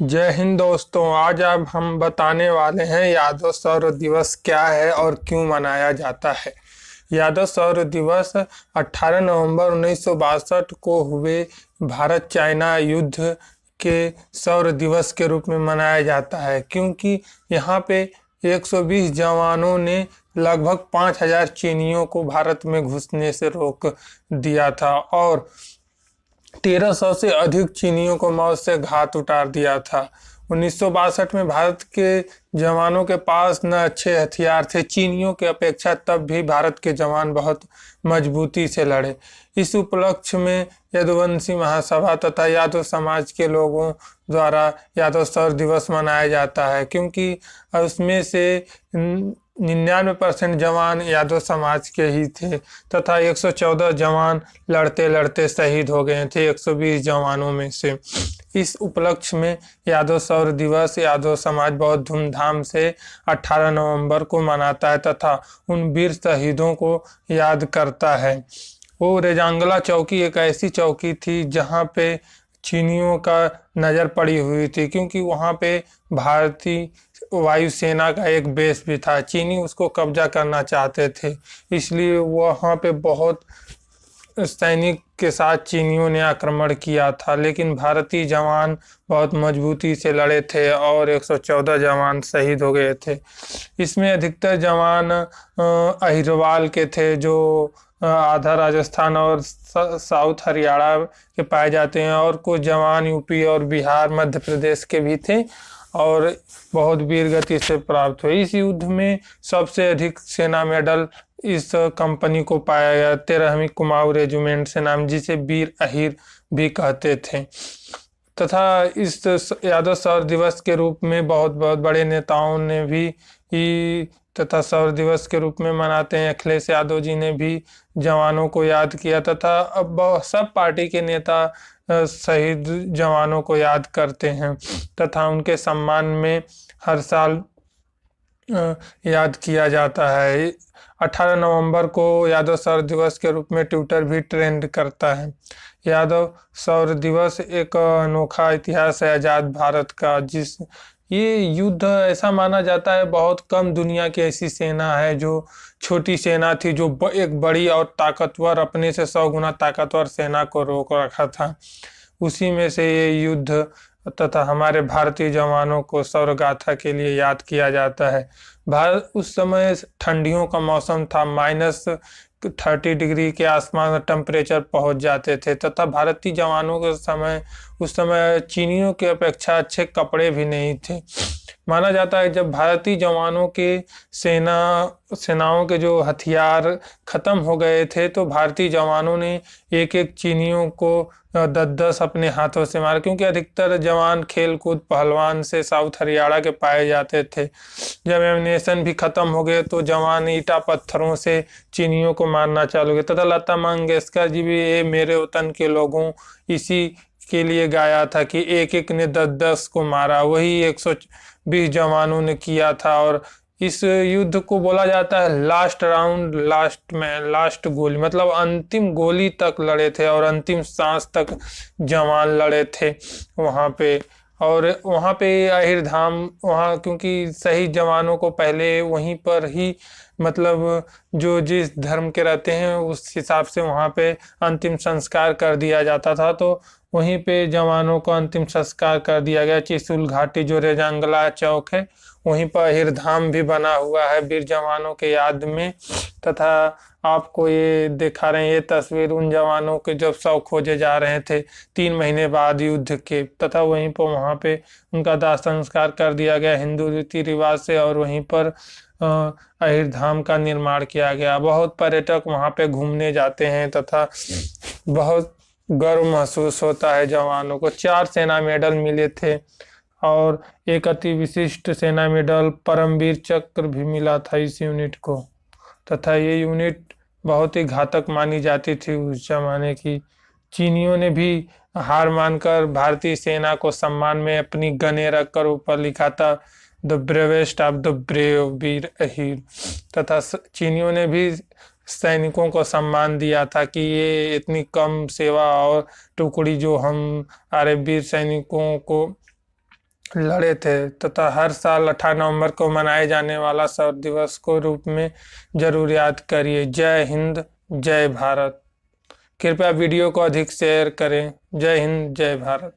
जय हिंद दोस्तों। आज अब हम बताने वाले हैं यादव सौर दिवस क्या है और क्यों मनाया जाता है। यादव सौर दिवस 18 नवंबर 1962 को हुए भारत चाइना युद्ध के सौर दिवस के रूप में मनाया जाता है, क्योंकि यहाँ पे 120 जवानों ने लगभग 5000 चीनियों को भारत में घुसने से रोक दिया था और 1300 से अधिक चीनियों को मौत से घात उतार दिया था। 1962 में भारत के जवानों के पास न अच्छे हथियार थे चीनियों के अपेक्षा, तब भी भारत के जवान बहुत मजबूती से लड़े। इस उपलक्ष्य में यदुवंशी महासभा तथा यादव समाज के लोगों द्वारा यादव सौर दिवस मनाया जाता है, क्योंकि उसमें से 99% जवान यादव समाज के ही थे तथा 114 जवान लड़ते लड़ते शहीद हो गए थे 120 जवानों में से। इस उपलक्ष्य में यादव सौर दिवस यादव समाज बहुत धूमधाम से 18 नवंबर को मनाता है तथा उन वीर शहीदों को याद करता है। वो रेजांगला चौकी एक ऐसी चौकी थी जहाँ पे चीनियों का नज़र पड़ी हुई थी, क्योंकि वहाँ पे भारतीय वायुसेना का एक बेस भी था। चीनी उसको कब्जा करना चाहते थे, इसलिए वहाँ पे बहुत सैनिक के साथ चीनियों ने आक्रमण किया था, लेकिन भारतीय जवान बहुत मजबूती से लड़े थे और 114 जवान शहीद हो गए थे। इसमें अधिकतर जवान अहिरवाल के थे, जो आधा राजस्थान और साउथ हरियाणा के पाए जाते हैं, और कुछ जवान यूपी और बिहार मध्य प्रदेश के भी थे और बहुत वीर गति से प्राप्त हुए। इस युद्ध में सबसे अधिक सेना मेडल इस कंपनी को पाया गया, 13वीं कुमाऊं रेजिमेंट से नाम, जिसे वीर अहिर भी कहते थे। तथा इस यादव सौर दिवस के रूप में बहुत बहुत बड़े नेताओं ने भी तथा सौर दिवस के रूप में मनाते हैं। अखिलेश यादव जी ने भी जवानों को याद किया तथा अब सब पार्टी के नेता शहीद जवानों को याद करते हैं तथा उनके सम्मान में हर साल याद किया जाता है। 18 नवंबर को यादव सौर दिवस के रूप में ट्विटर भी ट्रेंड करता है। यादव सौर दिवस एक अनोखा इतिहास है आज़ाद भारत का। ये युद्ध ऐसा माना जाता है, बहुत कम दुनिया की ऐसी सेना है जो छोटी सेना थी, जो एक बड़ी और ताकतवर, अपने से 100 गुना ताकतवर सेना को रोक रखा था। उसी में से ये युद्ध तथा हमारे भारतीय जवानों को सौर गाथा के लिए याद किया जाता है। भारत उस समय ठंडियों का मौसम था, -30 डिग्री के आसपास टेम्परेचर पहुंच जाते थे तथा भारतीय जवानों के उस समय चीनियों की अपेक्षा अच्छे कपड़े भी नहीं थे। माना जाता है जब भारतीय जवानों के सेनाओं के जो हथियार खत्म हो गए थे, तो भारतीय जवानों ने एक एक चीनियों को 10-10 अपने हाथों से मारा, क्योंकि अधिकतर जवान खेल कूद पहलवान से साउथ हरियाणा के पाए जाते थे। जब एमिनेशन भी खत्म हो गए तो जवान ईटा पत्थरों से चीनियों को मारना चालू किया तथा लता मंगेशकर जी भी ये मेरे वतन के लोगों इसी के लिए गाया था कि एक एक ने 10-10 को मारा, वही 120 जवानों ने किया था। और इस युद्ध को बोला जाता है लास्ट राउंड, लास्ट गोली, मतलब अंतिम गोली तक लड़े थे और अंतिम सांस तक जवान लड़े थे वहाँ पे। और वहाँ पे आहिर धाम, वहाँ क्योंकि सही जवानों को पहले वहीं पर ही, मतलब जो जिस धर्म के रहते हैं उस हिसाब से वहाँ पे अंतिम संस्कार कर दिया जाता था, तो वहीं पे जवानों को अंतिम संस्कार कर दिया गया। चिसुल घाटी जो रेजांगला चौक है, वहीं पर अहिर धाम भी बना हुआ है वीर जवानों के याद में। तथा आपको ये दिखा रहे हैं ये तस्वीर उन जवानों के जब शव खोजे जा रहे थे 3 महीने बाद युद्ध के, तथा वहीं पर वहाँ पे उनका दाह संस्कार कर दिया गया हिंदू रीति रिवाज से, और वहीं पर अहिर धाम का निर्माण किया गया। बहुत पर्यटक वहाँ पे घूमने जाते हैं तथा बहुत गर्व महसूस होता है जवानों को। 4 सेना मेडल मिले थे और एक अति विशिष्ट सेना मेडल परमवीर चक्र भी मिला था इस यूनिट को। तथा ये यूनिट बहुत ही घातक मानी जाती थी उस जमाने की। चीनियों ने भी हार मानकर भारतीय सेना को सम्मान में अपनी गने रखकर ऊपर लिखा था the bravest of the brave Veer Ahir. तथा चीनियों ने भी सैनिकों को सम्मान दिया था कि ये इतनी कम सेवा और टुकड़ी जो हम हमारे वीर सैनिकों को लड़े थे तथा हर साल 18 नवंबर को मनाए जाने वाला शौर्य दिवस को रूप में जरूर याद करिए। जय हिंद, जय भारत। कृपया वीडियो को अधिक शेयर करें। जय हिंद, जय भारत।